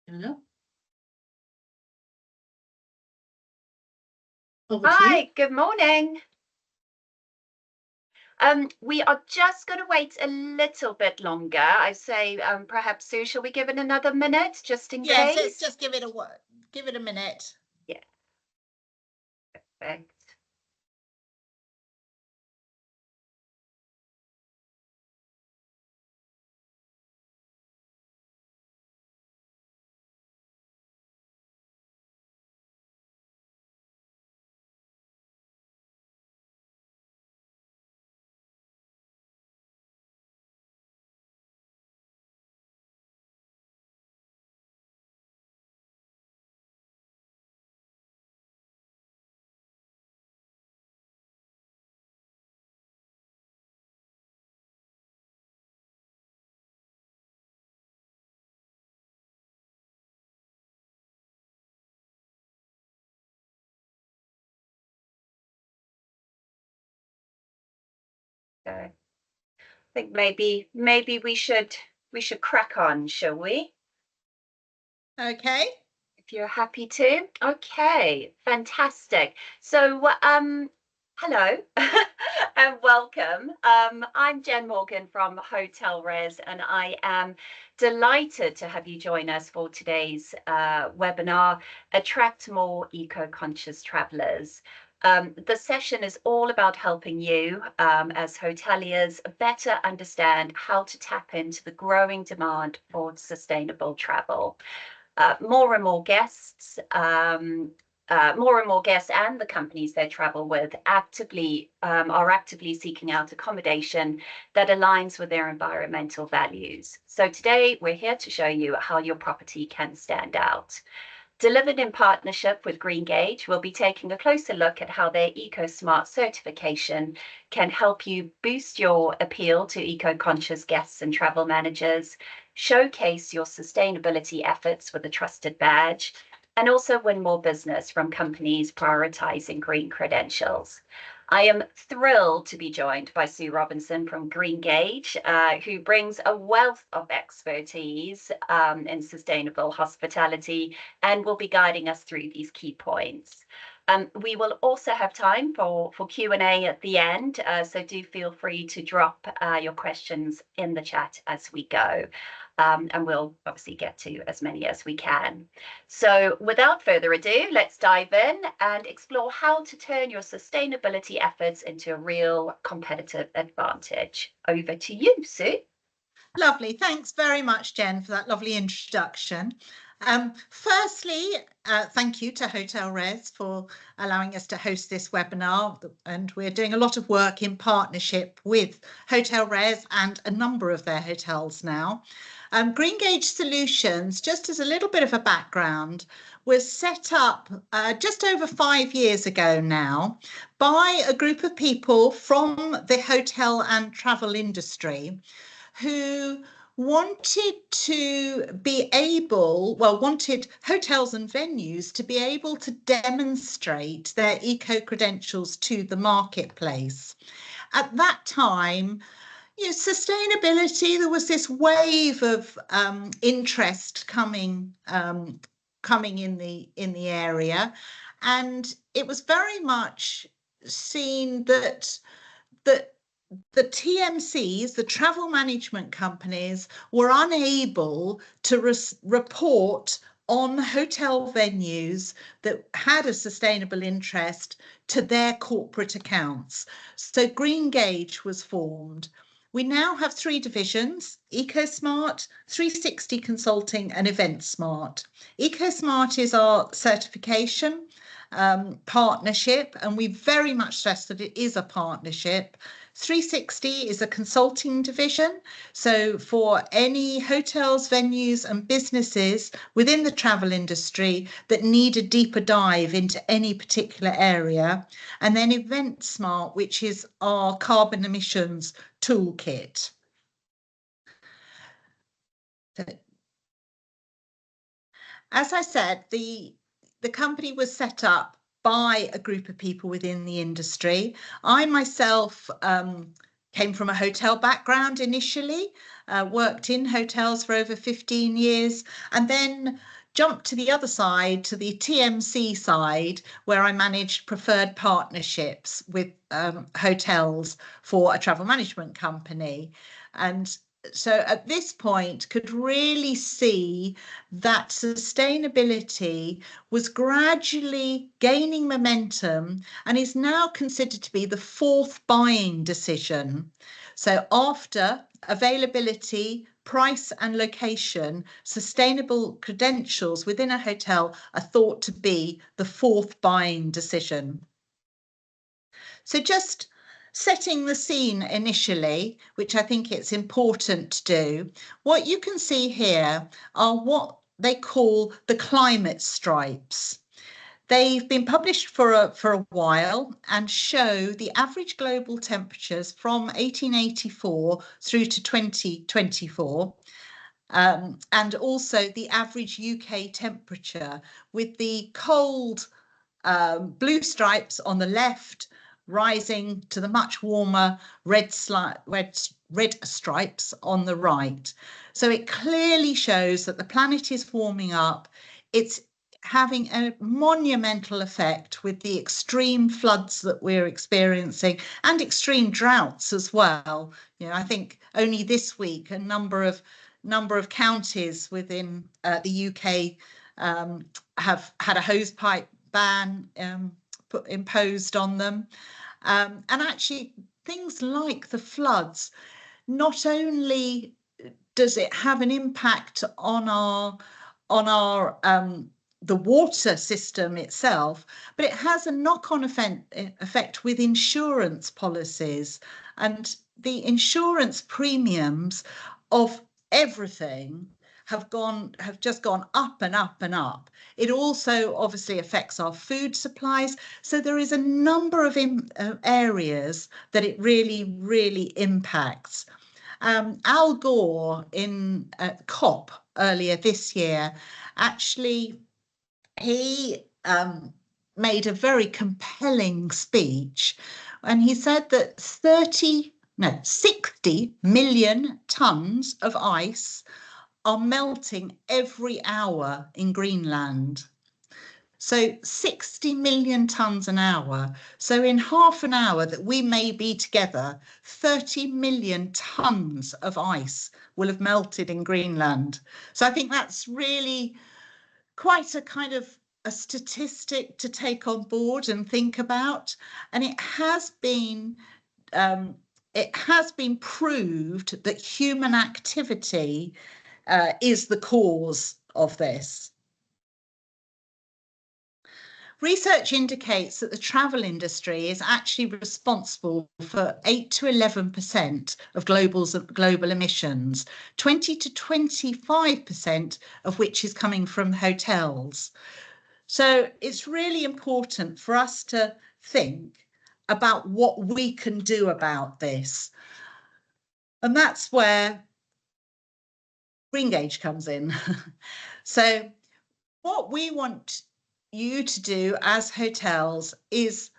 Hello. Over to you. Hi, good morning. We are just going to wait a little bit longer. I say, perhaps, Sue, shall we give it another minute just in Yes, let's case? just give it a minute. Yeah, perfect. So I think maybe we should crack on, shall we? Okay. If you're happy to. Okay, fantastic. So, hello and welcome. I'm Jen Morgan from Hotel Res, and I am delighted to have you join us for today's webinar, Attract More Eco-Conscious Travelers. The session is all about helping you as hoteliers better understand how to tap into the growing demand for sustainable travel. More and more guests, more and more guests and the companies they travel with are actively seeking out accommodation that aligns with their environmental values. So today we're here to show you how your property can stand out. Delivered in partnership with Greengage, we'll be taking a closer look at how their EcoSmart certification can help you boost your appeal to eco-conscious guests and travel managers, showcase your sustainability efforts with a trusted badge, and also win more business from companies prioritizing green credentials. I am thrilled to be joined by Sue Robinson from Greengage, who brings a wealth of expertise in sustainable hospitality and will be guiding us through these key points. We will also have time for Q&A at the end, so do feel free to drop your questions in the chat as we go. And we'll obviously get to as many as we can. So without further ado, let's dive in and explore how to turn your sustainability efforts into a real competitive advantage. Over to you, Sue. Lovely. Thanks very much, Jen, for that lovely introduction. Firstly, thank you to Hotel Res for allowing us to host this webinar. And we're doing a lot of work in partnership with Hotel Res and a number of their hotels now. Greengage Solutions, just as a little bit of a background, was set up just over 5 years ago now by a group of people from the hotel and travel industry who wanted hotels and venues to be able to demonstrate their eco credentials to the marketplace. At that time, sustainability, there was this wave of interest coming in the area, and it was very much seen that the TMCs, the travel management companies, were unable to report on hotel venues that had a sustainable interest to their corporate accounts. So Greengage was formed. We now have 3 divisions: EcoSmart, 360 Consulting and EventSmart. EcoSmart is our certification partnership, and we very much stress that it is a partnership. 360 is a consulting division. So for any hotels, venues and businesses within the travel industry that need a deeper dive into any particular area. And then EventSmart, which is our carbon emissions toolkit. So, as I said, the company was set up by a group of people within the industry. I myself came from a hotel background initially, worked in hotels for over 15 years, and then jumped to the other side, to the TMC side, where I managed preferred partnerships with hotels for a travel management company. And so at this point could really see that sustainability was gradually gaining momentum and is now considered to be the fourth buying decision. So after availability, price and location, sustainable credentials within a hotel are thought to be the fourth buying decision. So just setting the scene initially, which I think it's important to do, what you can see here are what they call the climate stripes. They've been published for a while and show the average global temperatures from 1884 through to 2024. And also the average UK temperature, with the cold blue stripes on the left, rising to the much warmer red stripes on the right. So it clearly shows that the planet is warming up. It's having a monumental effect with the extreme floods that we're experiencing and extreme droughts as well. You know, I think only this week a number of counties within the UK have had a hosepipe ban imposed on them. And actually, things like the floods, not only does it have an impact on our the water system itself, but it has a knock-on effect with insurance policies, and the insurance premiums of everything have just gone up and up and up. It also obviously affects our food supplies. So there is a number of areas that it really impacts. Al Gore in COP earlier this year, actually, he made a very compelling speech, and he said that 60 million tons of ice are melting every hour in Greenland. So 60 million tons an hour. So in half an hour that we may be together, 30 million tons of ice will have melted in Greenland. So I think that's really quite a kind of a statistic to take on board and think about. And it has been proved that human activity is the cause of this. Research indicates that the travel industry is actually responsible for 8 to 11% of global emissions, 20 to 25% of which is coming from hotels. So it's really important for us to think about what we can do about this. And that's where Greengage comes in. So what we want you to do as hotels is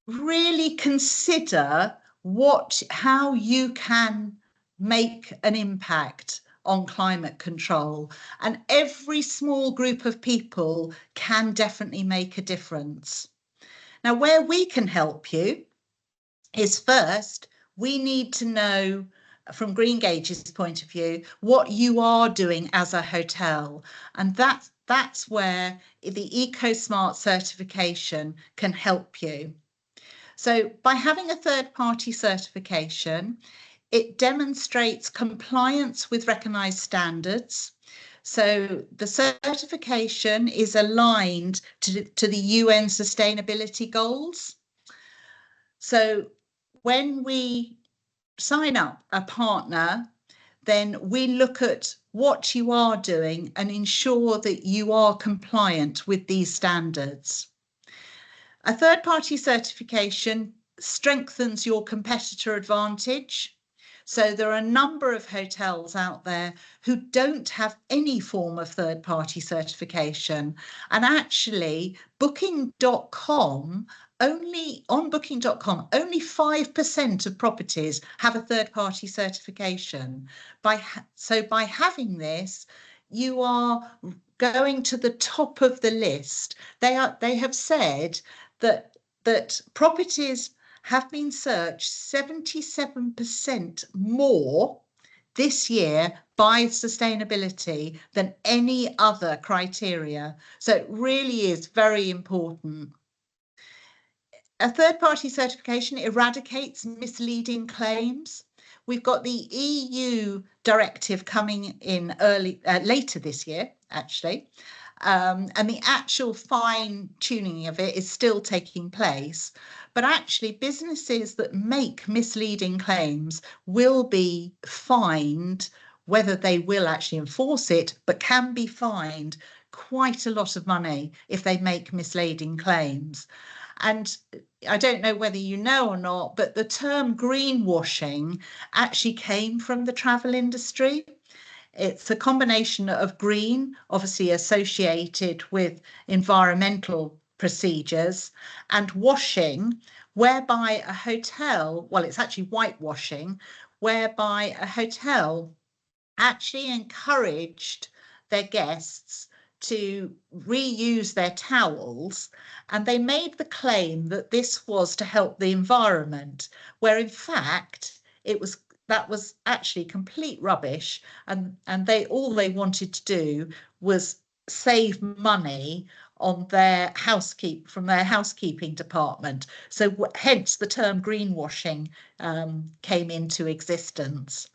really consider how you can make an impact on climate control. And every small group of people can definitely make a difference. Now, where we can help you is, first, we need to know, from Greengage's point of view, what you are doing as a hotel. And that's where the EcoSmart certification can help you. So by having a third-party certification, it demonstrates compliance with recognised standards. So the certification is aligned to the UN sustainability goals. So when we sign up a partner, then we look at what you are doing and ensure that you are compliant with these standards. A third-party certification strengthens your competitor advantage. So there are a number of hotels out there who don't have any form of third-party certification. And actually, Booking.com only on booking.com, only 5% of properties have a third-party certification. So by having this, you are going to the top of the list. They have said that properties have been searched 77% more this year by sustainability than any other criteria. So it really is very important. A third-party certification eradicates misleading claims. We've got the EU directive coming in later this year, actually, and the actual fine tuning of it is still taking place. But actually, businesses that make misleading claims will be fined, whether they will actually enforce it, but can be fined quite a lot of money if they make misleading claims. And I don't know whether you know or not, but the term greenwashing actually came from the travel industry. It's a combination of green, obviously associated with environmental procedures, and washing, whereby a hotel, well, it's actually whitewashing, whereby a hotel actually encouraged their guests to reuse their towels, and they made the claim that this was to help the environment, where in fact that was actually complete rubbish, and all they wanted to do was save money on their from their housekeeping department. So hence the term greenwashing came into existence.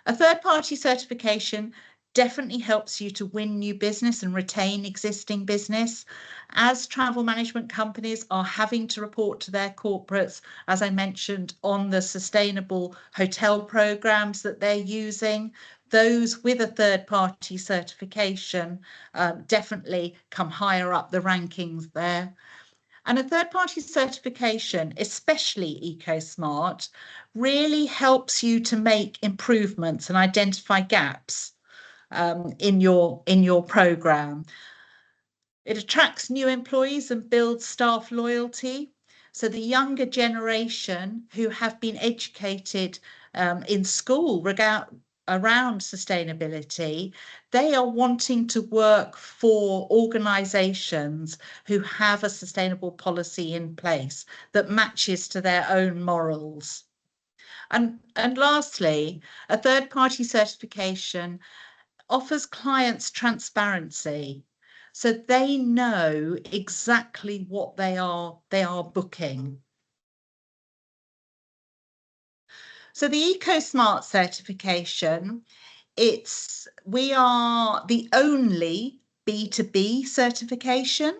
A third-party certification definitely helps you to win new business and retain existing business. As travel management companies are having to report to their corporates, as I mentioned, on the sustainable hotel programs that they're using, those with a third-party certification definitely come higher up the rankings there. And a third-party certification, especially EcoSmart, really helps you to make improvements and identify gaps in your program. It attracts new employees and builds staff loyalty. So the younger generation who have been educated in school around sustainability, they are wanting to work for organisations who have a sustainable policy in place that matches to their own morals. And lastly, a third-party certification offers clients transparency, so they know exactly what they are booking. So the EcoSmart certification, we are the only B2B certification.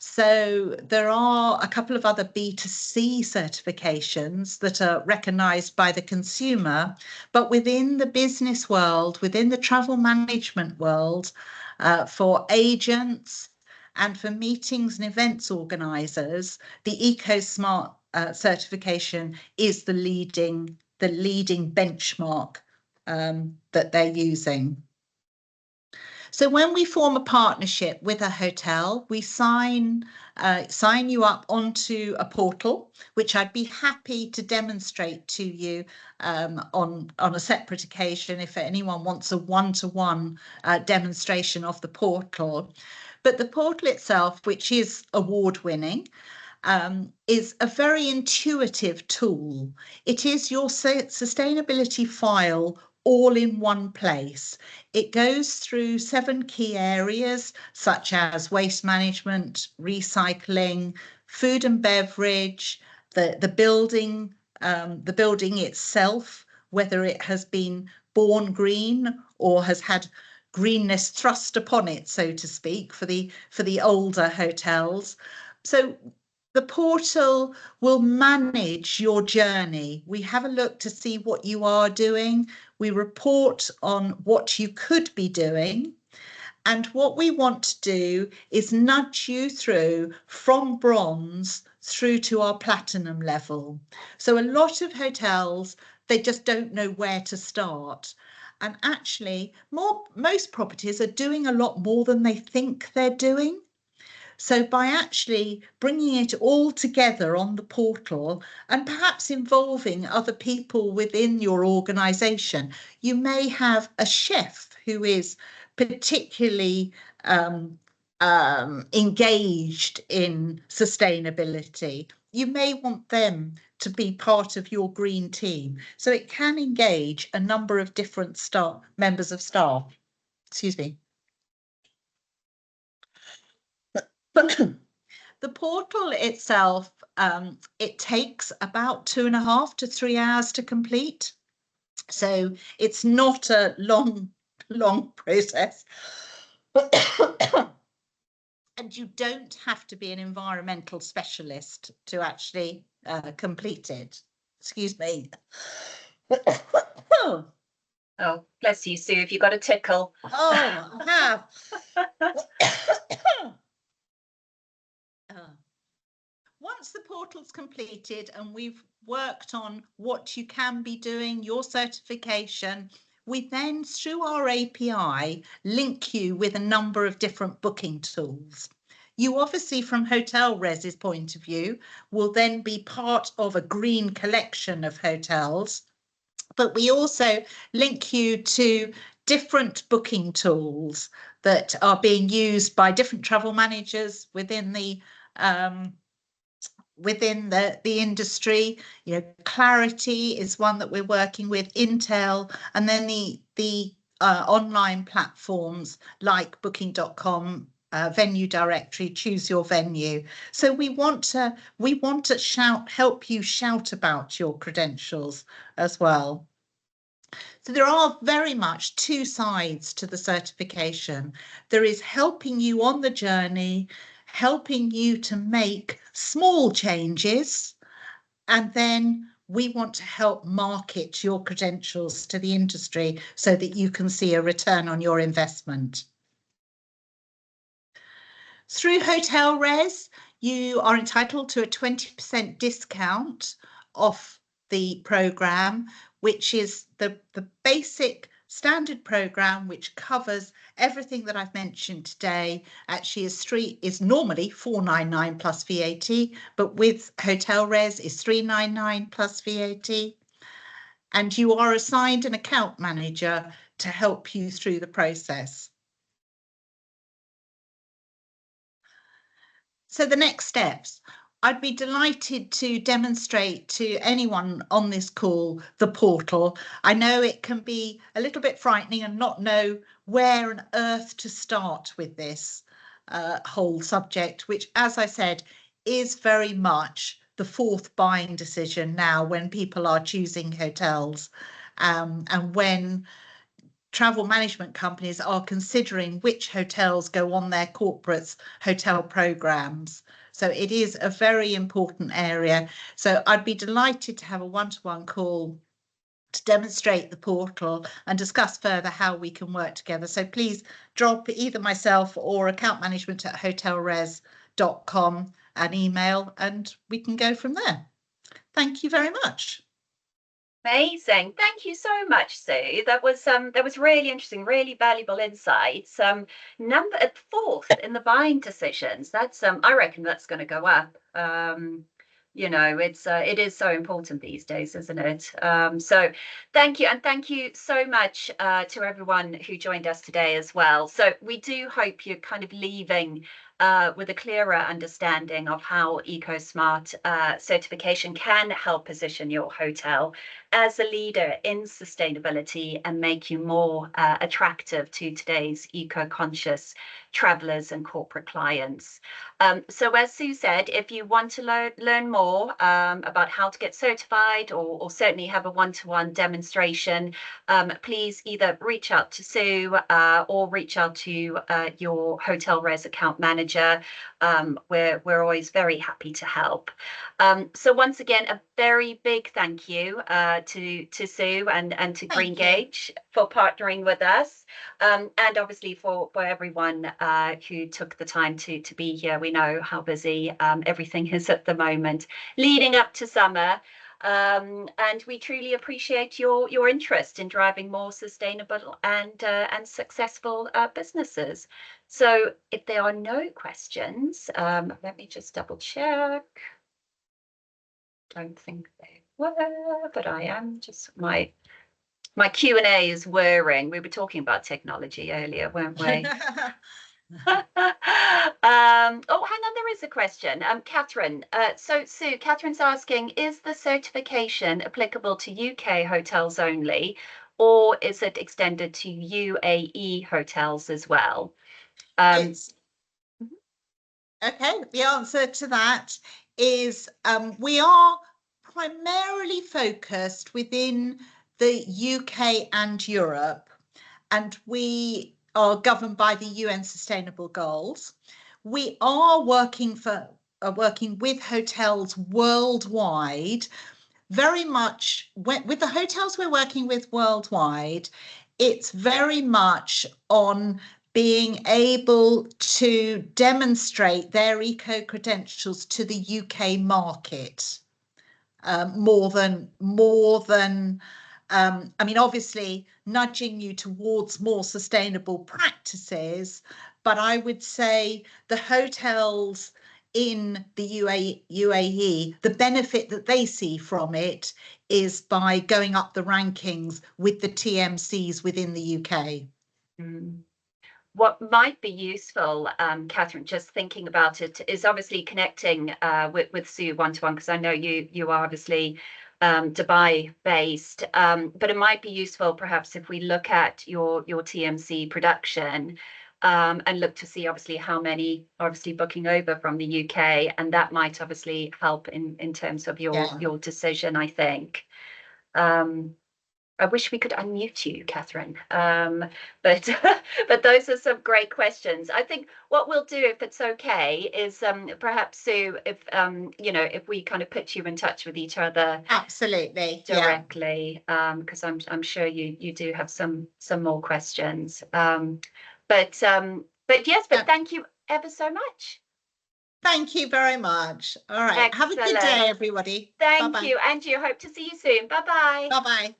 So there are a couple of other B2C certifications that are recognised by the consumer, but within the business world, within the travel management world, for agents and for meetings and events organisers, the EcoSmart certification is the leading benchmark that they're using. So when we form a partnership with a hotel, we sign you up onto a portal, which I'd be happy to demonstrate to you on a separate occasion if anyone wants a one-to-one demonstration of the portal. But the portal itself, which is award-winning, is a very intuitive tool. It is your sustainability file all in one place. It goes through 7 key areas such as waste management, recycling, food and beverage, the building itself, whether it has been born green or has had greenness thrust upon it, so to speak, for the older hotels. So the portal will manage your journey. We have a look to see what you are doing. We report on what you could be doing. And what we want to do is nudge you through from bronze through to our platinum level. So a lot of hotels, they just don't know where to start. And actually, most properties are doing a lot more than they think they're doing. So by actually bringing it all together on the portal and perhaps involving other people within your organization, you may have a chef who is particularly engaged in sustainability. You may want them to be part of your green team. So it can engage a number of different members of staff. Excuse me. The portal itself, it takes about 2.5 to 3 hours to complete. So it's not a long process. And you don't have to be an environmental specialist to actually complete it. Excuse me. Oh, bless you, Sue, if you got a tickle. Oh, I have. Once the portal's completed and we've worked on what you can be doing, your certification, we then, through our API, link you with a number of different booking tools. You obviously, from Hotel Res's point of view, will then be part of a green collection of hotels, but we also link you to different booking tools that are being used by different travel managers within the industry. You know, Clarity is one that we're working with, Intel, and then the online platforms like booking.com, venue directory, choose your venue. So we want to help you shout about your credentials as well. So there are very much two sides to the certification. There is helping you on the journey, helping you to make small changes, and then we want to help market your credentials to the industry so that you can see a return on your investment. Through Hotel Res, you are entitled to a 20% discount off the programme, which is the basic standard programme, which covers everything that I've mentioned today. Actually is normally $499 plus VAT, but with Hotel Res is $399 plus VAT. And you are assigned an account manager to help you through the process. So the next steps, I'd be delighted to demonstrate to anyone on this call the portal. I know it can be a little bit frightening and not know where on earth to start with this whole subject, which, as I said, is very much the fourth buying decision now when people are choosing hotels, and when travel management companies are considering which hotels go on their corporates hotel programs. So it is a very important area. So I'd be delighted to have a one-to-one call to demonstrate the portal and discuss further how we can work together. So please drop either myself or account management at hotelres.com an email and we can go from there. Thank you very much. Amazing. Thank you so much, Sue. That was really interesting, really valuable insights. Number fourth in the buying decisions. That's I reckon that's going to go up. It is so important these days, isn't it? So thank you, and thank you so much to everyone who joined us today as well. So we do hope you're kind of leaving with a clearer understanding of how EcoSmart certification can help position your hotel as a leader in sustainability and make you more attractive to today's eco-conscious travelers and corporate clients. So as Sue said, if you want to learn more about how to get certified or certainly have a one-to-one demonstration, please either reach out to Sue or reach out to your Hotel Res account manager. We're always very happy to help. So once again, a very big thank you to Sue and to Greengage for partnering with us, and obviously for everyone who took the time to be here. We know how busy everything is at the moment, leading up to summer. And we truly appreciate your interest in driving more sustainable and successful businesses. So if there are no questions, let me just double check. Don't think they were, but I am just my Q&A is whirring. We were talking about technology earlier, weren't we? Oh, hang on, there is a question. Catherine, so Sue, Catherine's asking, is the certification applicable to UK hotels only, or is it extended to UAE hotels as well? It's okay. The answer to that is we are primarily focused within the UK and Europe, and we are governed by the UN Sustainable Goals. We are working with hotels worldwide, very much with the hotels we're working with worldwide. It's very much on being able to demonstrate their eco credentials to the UK market, more than I mean, obviously nudging you towards more sustainable practices, but I would say the hotels in the UAE, the benefit that they see from it is by going up the rankings with the TMCs within the UK. Mm. What might be useful, Catherine, just thinking about it, is obviously connecting with Sue one-to-one, because I know you are obviously Dubai based, but it might be useful perhaps if we look at your TMC production, and look to see obviously how many are obviously booking over from the UK, and that might obviously help in terms of your decision, I think. I wish we could unmute you, Catherine. But but those are some great questions. I think what we'll do, if it's okay, is perhaps Sue, if if we kind of put you in touch with each other Absolutely, directly, because I'm sure you do have some more questions. But yes, but thank you ever so much. Thank you very much. All right. Have a good Excellent. day, everybody. Thank Bye-bye. you, and you hope to see you soon. Bye bye. Bye-bye.